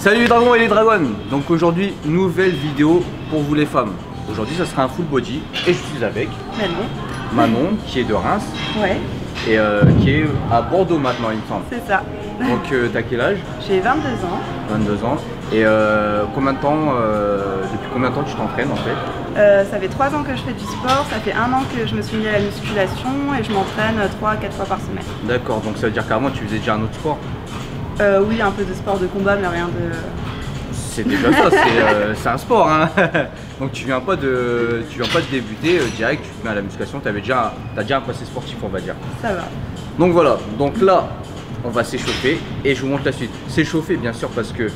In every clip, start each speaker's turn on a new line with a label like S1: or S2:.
S1: Salut les dragons et les dragonnes. Donc aujourd'hui, nouvelle vidéo pour vous les femmes. Aujourd'hui, ça sera un full body et je suis avec Manon qui est de Reims.
S2: Ouais.
S1: Et qui est à Bordeaux maintenant, il me semble.
S2: C'est ça.
S1: Donc t'as quel âge?
S2: J'ai 22 ans.
S1: 22 ans. Et combien de temps, depuis combien de temps tu t'entraînes en fait?
S2: Ça fait 3 ans que je fais du sport, ça fait 1 an que je me suis mis à la musculation et je m'entraîne 3 à 4 fois par semaine.
S1: D'accord, donc ça veut dire qu'avant tu faisais déjà un autre sport?
S2: Oui, un peu de sport de combat, mais rien de...
S1: C'est déjà ça, c'est un sport hein. Donc tu viens pas de débuter direct, tu te mets à la musculation, t'as déjà un passé sportif on va dire.
S2: Ça va.
S1: Donc voilà, donc là on va s'échauffer et je vous montre la suite. S'échauffer bien sûr parce que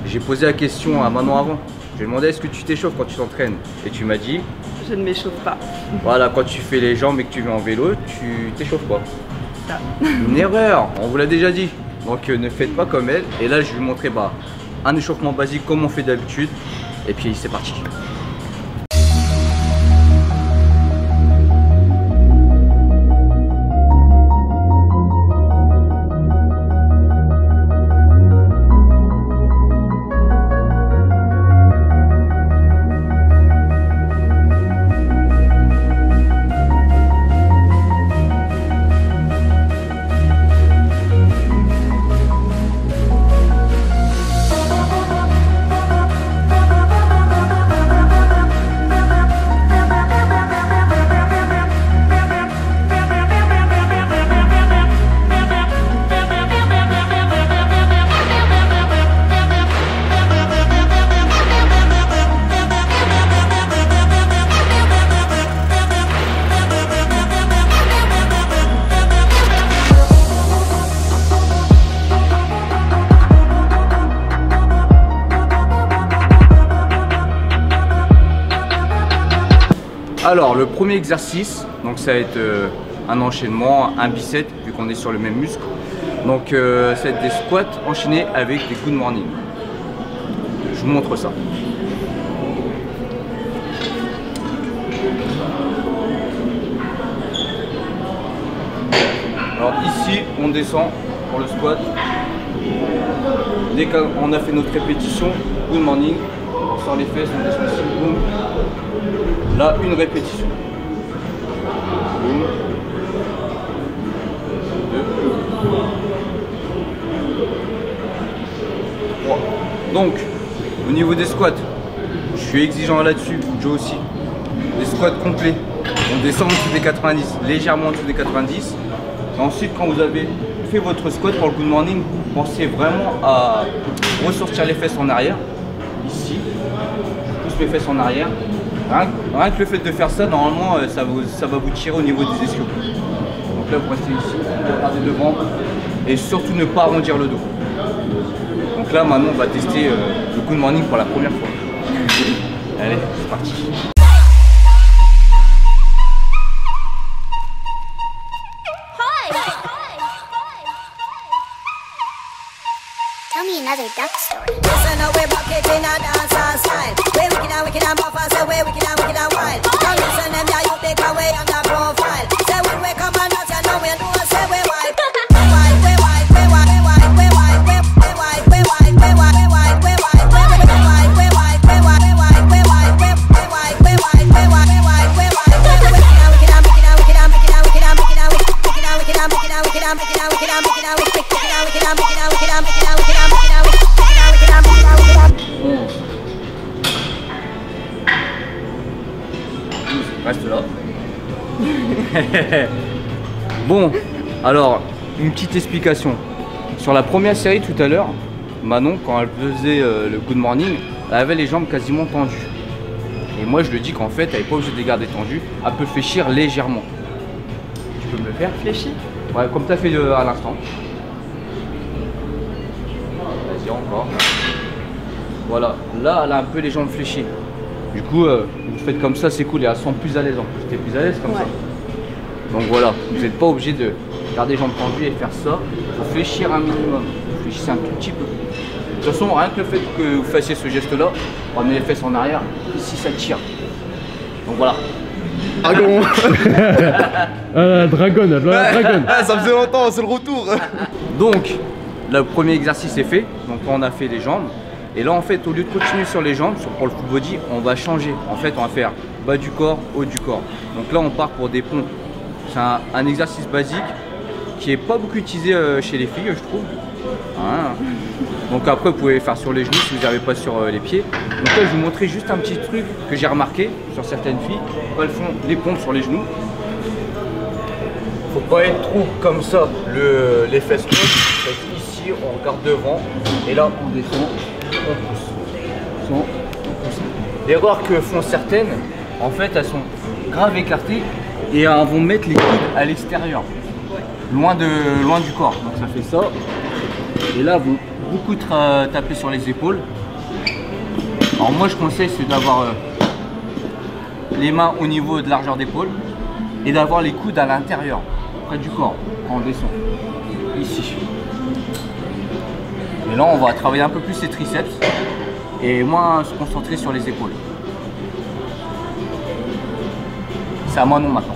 S1: j'ai posé la question à Manon avant. Je lui ai demandé est-ce que tu t'échauffes quand tu t'entraînes et tu m'as dit
S2: je ne m'échauffe pas.
S1: Voilà, quand tu fais les jambes et que tu vas en vélo, tu t'échauffes pas.
S2: Ça.
S1: Une erreur, on vous l'a déjà dit. Donc ne faites pas comme elle. Et là je vais vous montrer un échauffement basique comme on fait d'habitude. Et puis c'est parti. Alors le premier exercice, donc ça va être un enchaînement, un bicep vu qu'on est sur le même muscle. Donc ça va être des squats enchaînés avec des good morning. Je vous montre ça. Alors ici on descend pour le squat. Dès qu'on a fait notre répétition, good morning, on sort les fesses, on descend ici, boum. Là, une répétition. Boum. 2. 3. Donc, au niveau des squats, je suis exigeant là-dessus, Joe aussi. Les squats complets, on descend en dessous des 90, légèrement en dessous des 90. Et ensuite, quand vous avez fait votre squat pour le good morning, pensez vraiment à ressortir les fesses en arrière. Ici, je pousse mes fesses en arrière. Rien que le fait de faire ça, normalement, ça va vous tirer au niveau des ischios. Donc là, vous restez ici, vous regardez devant et surtout ne pas arrondir le dos. Donc là, maintenant, on va tester le good morning pour la première fois. Allez, c'est parti.
S3: Tell me another duck story.
S4: Listen up, we're bucketing a dancer style. We're wicked and buff and say we're wicked and wild. Now listen them, yeah, you take away on the profile. Say when we come and dance, you know we do say we white.
S1: Reste là. Bon, alors, une petite explication. Sur la première série tout à l'heure, Manon, quand elle faisait le good morning, elle avait les jambes quasiment tendues. Et moi, je lui dis qu'en fait, elle n'est pas obligée de les garder tendues. Elle peut fléchir légèrement. Tu peux me le faire?
S2: Fléchis?
S1: Ouais, comme tu as fait à l'instant. Vas-y, encore. Voilà, là, elle a un peu les jambes fléchies. Du coup, vous faites comme ça, c'est cool, et elles sont plus à l'aise en plus. T'es plus à l'aise comme ça. Donc voilà, vous n'êtes pas obligé de garder les jambes tendues et faire ça. Il faut fléchir un minimum. Fléchissez un tout petit peu. De toute façon, rien que le fait que vous fassiez ce geste-là, ramenez les fesses en arrière, ici ça tire. Donc voilà.
S5: Dragon. Dragon, la dragon.
S6: Ah, ça faisait longtemps, c'est le retour.
S1: Donc, le premier exercice est fait, donc là on a fait les jambes. Et là en fait au lieu de continuer sur les jambes, pour le full body, on va changer. En fait on va faire bas du corps, haut du corps. Donc là on part pour des pompes. C'est un exercice basique qui est pas beaucoup utilisé chez les filles je trouve. Hein. Donc après vous pouvez faire sur les genoux si vous n'avez pas sur les pieds. Donc là je vais vous montrer juste un petit truc que j'ai remarqué sur certaines filles. Elles font les pompes sur les genoux. Faut pas être trop comme ça, les fesses hautes. Ici on regarde devant et là on descend, on pousse. L'erreur que font certaines, en fait elles sont grave écartées et elles vont mettre les coudes à l'extérieur, loin du corps. Donc ça fait ça. Et là vous beaucoup taper sur les épaules. Alors moi je conseille c'est d'avoir les mains au niveau de largeur d'épaule et d'avoir les coudes à l'intérieur, près du corps, quand on descend. Ici. Et là on va travailler un peu plus les triceps et moins se concentrer sur les épaules. C'est à moi non maintenant.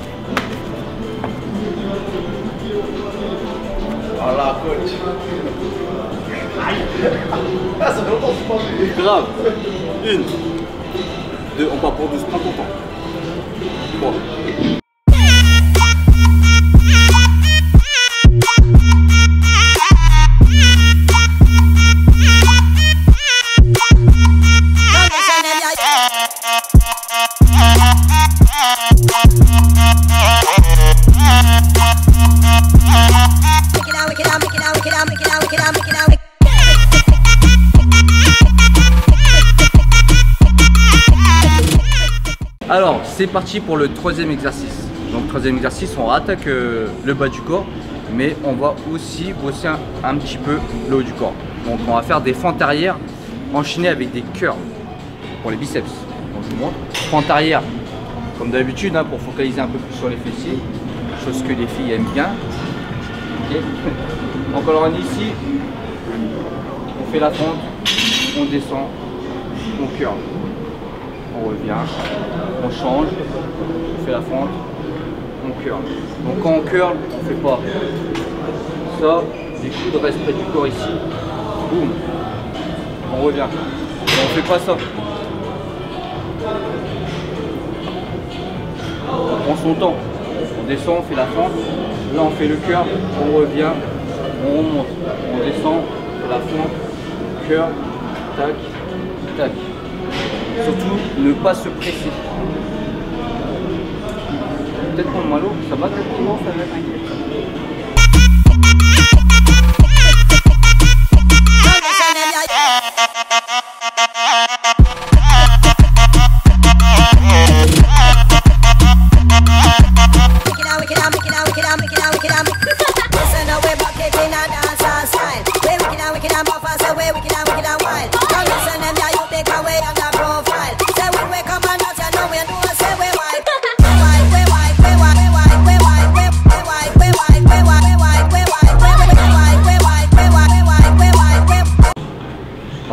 S5: Voilà, coach. Ah, ça fait longtemps que je pense.
S1: Grave. 1, 2, on part pour 12, prends ton temps. 3. Alors c'est parti pour le troisième exercice. Donc troisième exercice, on attaque le bas du corps, mais on va aussi bosser un petit peu le haut du corps. Donc on va faire des fentes arrière enchaînées avec des curls pour les biceps. Donc je vous montre. Fente arrière, comme d'habitude, hein, pour focaliser un peu plus sur les fessiers, chose que les filles aiment bien. Okay. Donc alors on est ici, on fait la fente, on descend, on curl. On revient, on change, on fait la fente, on curl. Donc quand on curl, on fait pas ça, les coudes restent près du corps ici, boum, on revient. Et on fait pas ça. On prend son temps, on descend, on fait la fente, là on fait le curl, on revient, on remonte, on descend, on fait la fente, curl, tac, tac. Surtout, ne pas se presser. Peut-être prendre moins l'eau, ça va tranquillement, ça va t'inquiète.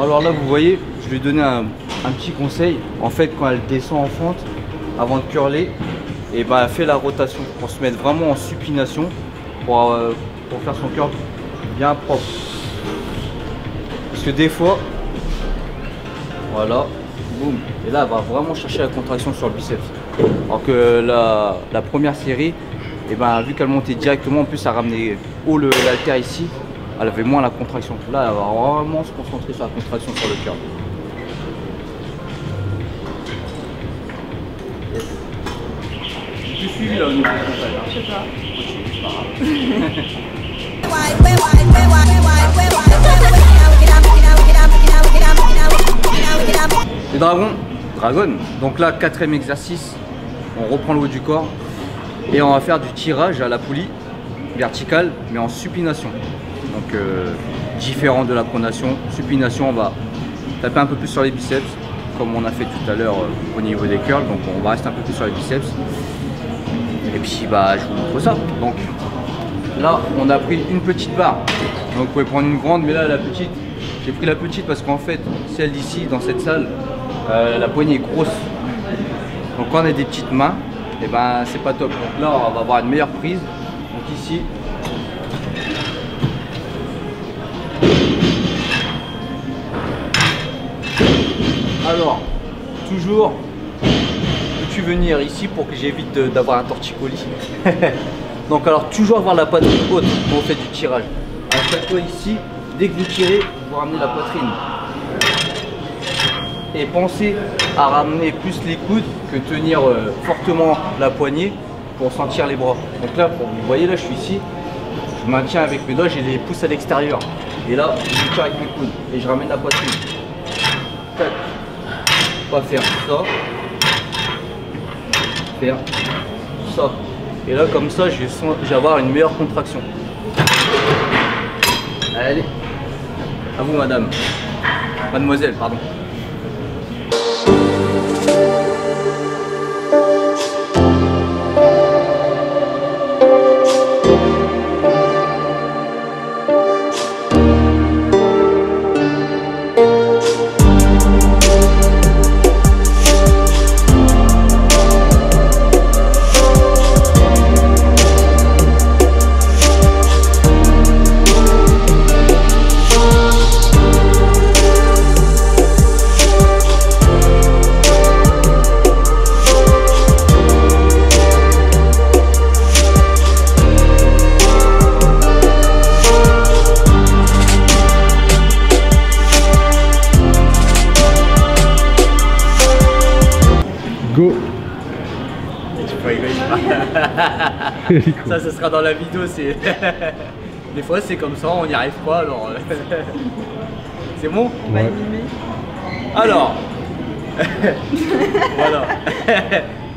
S1: Alors là vous voyez, je lui ai donné un petit conseil. En fait quand elle descend en fente, avant de curler, et ben elle fait la rotation pour se mettre vraiment en supination pour faire son curl bien propre. Parce que des fois, voilà, boum, et là elle va vraiment chercher la contraction sur le biceps. Alors que la première série, et ben vu qu'elle montait directement, en plus ça ramenait haut l'haltère ici. Elle avait moins la contraction. Là, elle va vraiment se concentrer sur la contraction sur le curl. Tu suis là au niveau du frontal.
S2: Je sais pas.
S1: Les dragons, dragon. Donc là, quatrième exercice, on reprend le haut du corps et on va faire du tirage à la poulie verticale, mais en supination. Donc différent de la pronation. Supination, on va taper un peu plus sur les biceps, comme on a fait tout à l'heure au niveau des curls. Donc on va rester un peu plus sur les biceps. Et puis bah je vous montre ça. Donc là, on a pris une petite barre. Donc vous pouvez prendre une grande, mais là la petite, j'ai pris la petite parce qu'en fait celle d'ici dans cette salle, la poignée est grosse. Donc quand on a des petites mains, et ben c'est pas top. Donc là on va avoir une meilleure prise. Donc ici,
S6: Alors, toujours, peux-tu venir ici pour que j'évite d'avoir un torticolis. Donc alors, toujours avoir la poitrine haute quand vous faites du tirage. Alors chaque fois ici, dès que vous tirez, vous ramenez la poitrine. Et pensez à ramener plus les coudes que tenir fortement la poignée pour sentir les bras. Donc là, vous voyez là, je suis ici, je maintiens avec mes doigts, j'ai les pouces à l'extérieur. Et là, je tire avec mes coudes et je ramène la poitrine. Tac. On va faire ça. Faire ça. Et là, comme ça, je vais avoir une meilleure contraction. Allez. À vous, madame. Mademoiselle, pardon.
S7: Go.
S6: Ça, ce sera dans la vidéo. C'est des fois c'est comme ça, on n'y arrive pas. Alors c'est bon.
S7: Ouais.
S6: Alors voilà.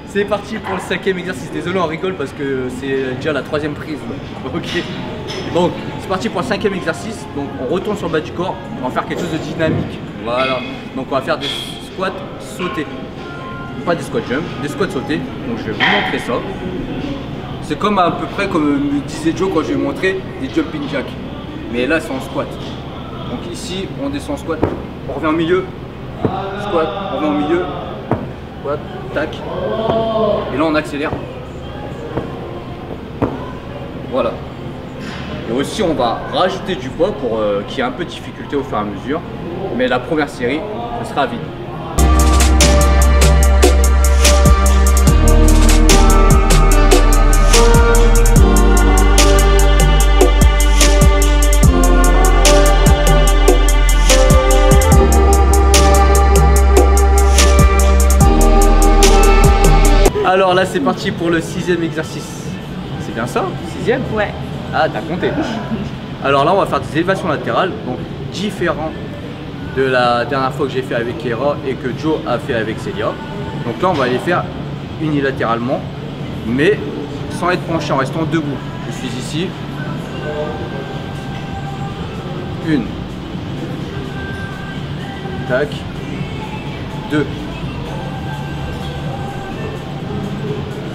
S6: C'est parti pour le 5e exercice. Désolé, on rigole parce que c'est déjà la 3e prise. Ok. Donc c'est parti pour le 5e exercice. Donc on retourne sur le bas du corps. On va faire quelque chose de dynamique. Voilà. Donc on va faire des squats sautés. Pas des squats jump, des squats sautés. Donc je vais vous montrer ça. C'est comme à peu près comme me disait Joe quand je lui ai montré des jumping jacks. Mais là c'est en squat. Donc ici on descend en squat, on revient au milieu, squat, on revient au milieu, squat, tac. Et là on accélère. Voilà. Et aussi on va rajouter du poids pour qu'il y ait un peu de difficulté au fur et à mesure. Mais la première série, ce sera vide. Alors là c'est parti pour le 6e exercice. C'est bien ça? 6e?
S2: Ouais.
S6: Ah, t'as compté. Alors là on va faire des élévations latérales, donc différents de la dernière fois que j'ai fait avec Hera et que Joe a fait avec Célia. Donc là on va les faire unilatéralement, mais sans être penché, en restant debout. Je suis ici. 1. Tac. 2.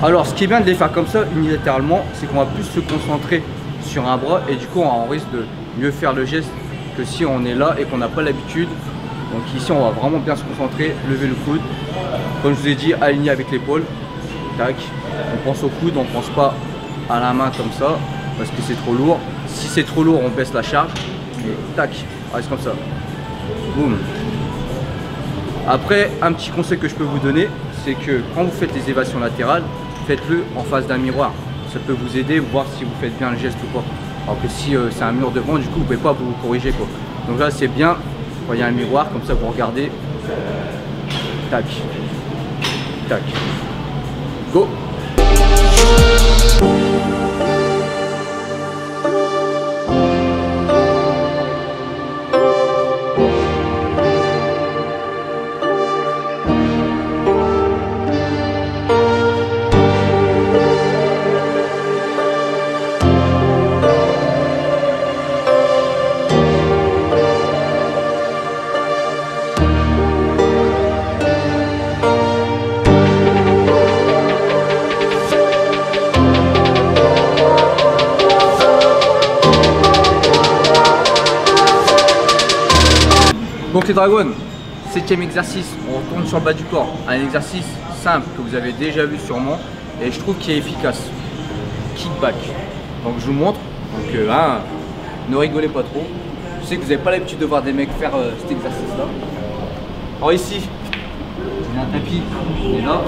S6: Alors ce qui est bien de les faire comme ça unilatéralement, c'est qu'on va plus se concentrer sur un bras et du coup on risque de mieux faire le geste que si on est là et qu'on n'a pas l'habitude. Donc ici on va vraiment bien se concentrer, lever le coude, comme je vous ai dit, aligné avec l'épaule. Tac. On pense au coude, on ne pense pas à la main comme ça parce que c'est trop lourd. Si c'est trop lourd, on baisse la charge et tac, on reste comme ça. Boum. Après, un petit conseil que je peux vous donner, c'est que quand vous faites les élévations latérales, faites-le en face d'un miroir. Ça peut vous aider, voir si vous faites bien le geste ou pas. Alors que si c'est un mur devant, du coup, vous ne pouvez pas vous corriger, quoi. Donc là, c'est bien quand il y a un miroir, comme ça, vous regardez. Tac. Tac. Go. Donc les dragons, 7e exercice, on retourne sur le bas du corps. Un exercice simple que vous avez déjà vu sûrement et je trouve qu'il est efficace. Kickback. Donc je vous montre. Donc ne rigolez pas trop. Je sais que vous n'avez pas l'habitude de voir des mecs faire cet exercice là. Alors ici, Il y a un tapis, il est là.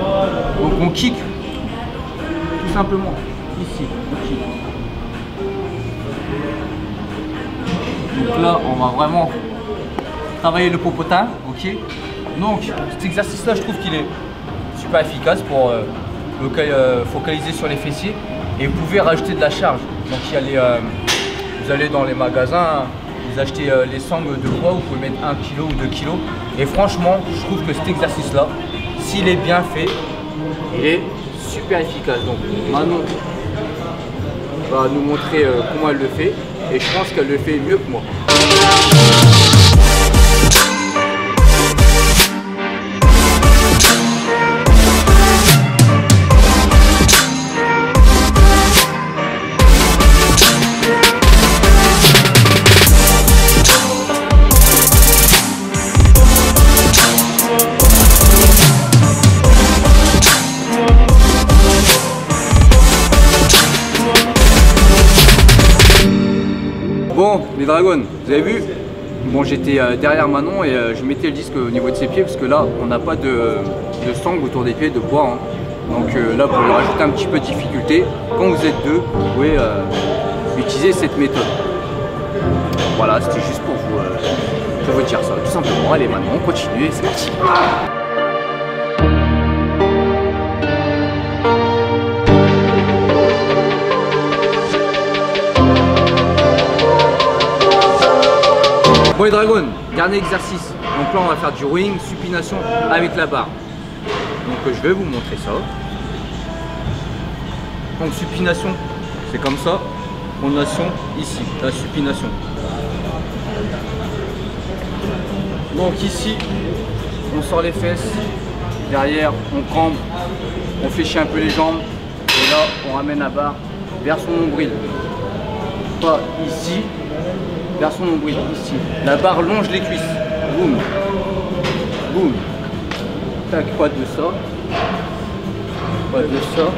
S6: Donc on kick, tout simplement, ici, on kick. Donc là, on va vraiment travailler le popotin, ok. Donc cet exercice-là, je trouve qu'il est super efficace pour focaliser sur les fessiers. Et vous pouvez rajouter de la charge. Donc il y a les, vous allez dans les magasins, vous achetez les sangles de poids, vous pouvez mettre 1 kg ou 2 kg. Et franchement, je trouve que cet exercice-là, s'il est bien fait, il est super efficace. Donc Manon va nous montrer comment elle le fait. Et je pense qu'elle le fait mieux que moi. Bon les dragons, vous avez vu, bon j'étais derrière Manon et je mettais le disque au niveau de ses pieds parce que là on n'a pas de sangle autour des pieds, de poids, hein. Donc là pour lui rajouter un petit peu de difficulté, quand vous êtes deux, vous pouvez utiliser cette méthode. Voilà, c'était juste pour vous dire ça, tout simplement. Allez Manon, on continue et c'est parti. Bon les dragons, dernier exercice. Donc là on va faire du rowing, supination avec la barre. Donc je vais vous montrer ça. Donc supination, c'est comme ça. Pronation ici, la supination. Donc ici, on sort les fesses. Derrière, on cambre, on fléchit un peu les jambes. Et là, on ramène la barre vers son nombril. Pas ici. Vers son nombril, ici. La barre longe les cuisses. Boum. Boum. Tac, pas de ça. Pas de ça.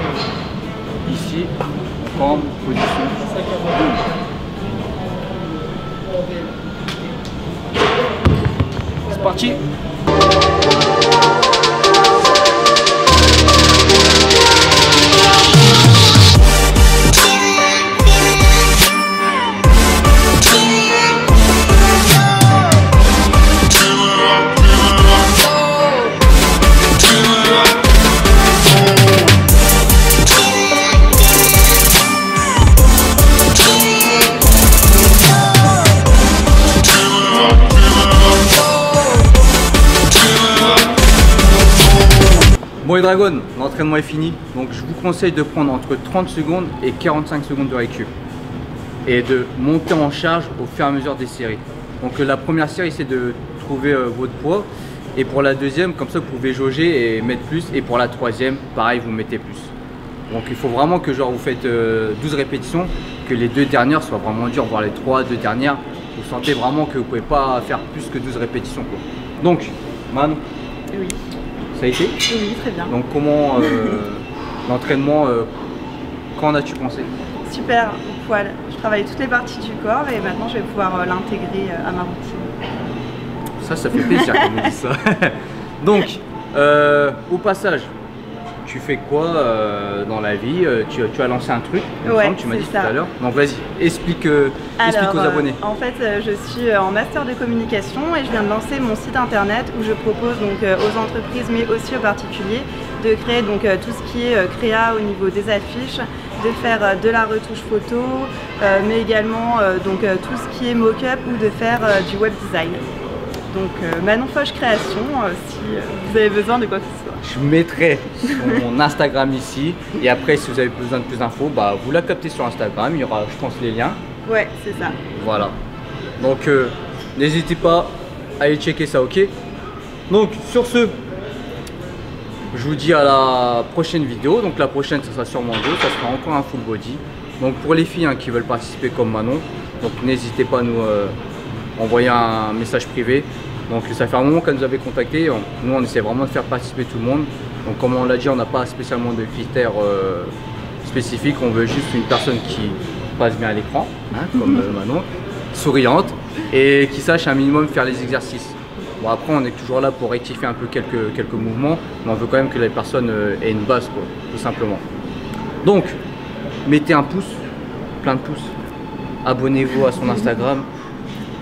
S6: Ici. Cambre, position. Boum. C'est parti. Bon les dragons, l'entraînement est fini, donc je vous conseille de prendre entre 30 secondes et 45 secondes de récup et de monter en charge au fur et à mesure des séries. Donc la première série c'est de trouver votre poids et pour la deuxième comme ça vous pouvez jauger et mettre plus et pour la troisième pareil vous mettez plus. Donc il faut vraiment que genre vous faites 12 répétitions, que les deux dernières soient vraiment dures, voire les 2 dernières, vous sentez vraiment que vous pouvez pas faire plus que 12 répétitions quoi. Donc Man,
S2: Oui.
S6: ça a été?
S2: Oui, très bien.
S6: Donc comment l'entraînement, quand en as-tu pensé?
S2: Super, au poil. Je travaille toutes les parties du corps et maintenant je vais pouvoir l'intégrer à ma routine.
S6: Ça fait plaisir qu'on me dise ça. Donc, au passage, tu fais quoi dans la vie? Tu as lancé un truc,
S2: Ouais,
S6: tu m'as dit
S2: c'est
S6: tout
S2: ça.
S6: à l'heure. Donc vas-y, explique aux abonnés.
S2: En fait, je suis en master de communication et je viens de lancer mon site internet où je propose donc aux entreprises mais aussi aux particuliers de créer donc tout ce qui est créa au niveau des affiches, de faire de la retouche photo, mais également donc tout ce qui est mock-up ou de faire du web design. Donc Manon Foch Création, si vous avez besoin de quoi que ce soit.
S6: Je mettrai mon Instagram ici et après si vous avez besoin de plus d'infos, bah, vous la captez sur Instagram, il y aura je pense les liens.
S2: Ouais, c'est ça.
S6: Voilà. Donc n'hésitez pas à aller checker ça, ok? Donc sur ce, je vous dis à la prochaine vidéo. Donc la prochaine, ça sera sur mon dos, ça sera encore un full body. Donc pour les filles qui veulent participer comme Manon, donc n'hésitez pas à nous envoyer un message privé. Donc ça fait un moment qu'elle nous avait contacté. Nous on essaie vraiment de faire participer tout le monde. Donc comme on l'a dit, on n'a pas spécialement de critères spécifiques. On veut juste une personne qui passe bien à l'écran, hein, comme Manon, souriante et qui sache un minimum faire les exercices. Bon après on est toujours là pour rectifier un peu quelques mouvements, mais on veut quand même que les personnes aient une base quoi, tout simplement. Donc mettez un pouce, plein de pouces, abonnez-vous à son Instagram,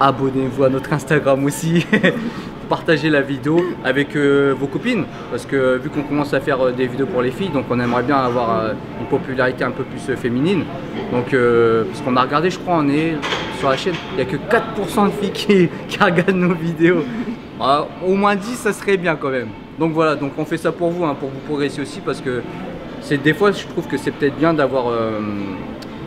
S6: abonnez-vous à notre Instagram aussi, partagez la vidéo avec vos copines, parce que vu qu'on commence à faire des vidéos pour les filles, donc on aimerait bien avoir une popularité un peu plus féminine. Donc parce qu'on a regardé, je crois, on est sur la chaîne, il n'y a que 4% de filles qui regardent nos vidéos. Au moins 10 ça serait bien quand même. Donc voilà, donc on fait ça pour vous, hein, pour vous progresser aussi, parce que des fois je trouve que c'est peut-être bien d'avoir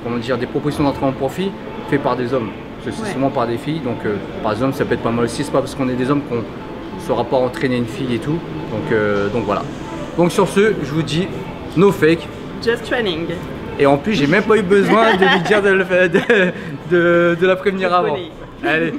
S6: comment dire, des propositions d'entraînement pour filles faites par des hommes. C'est souvent par des filles, donc par des hommes ça peut être pas mal aussi, c'est pas parce qu'on est des hommes qu'on ne saura pas entraîner une fille et tout. Donc voilà. Donc sur ce, je vous dis no fake.
S2: Just training.
S6: Et en plus j'ai même pas eu besoin de lui dire de la prévenir avant. Allez.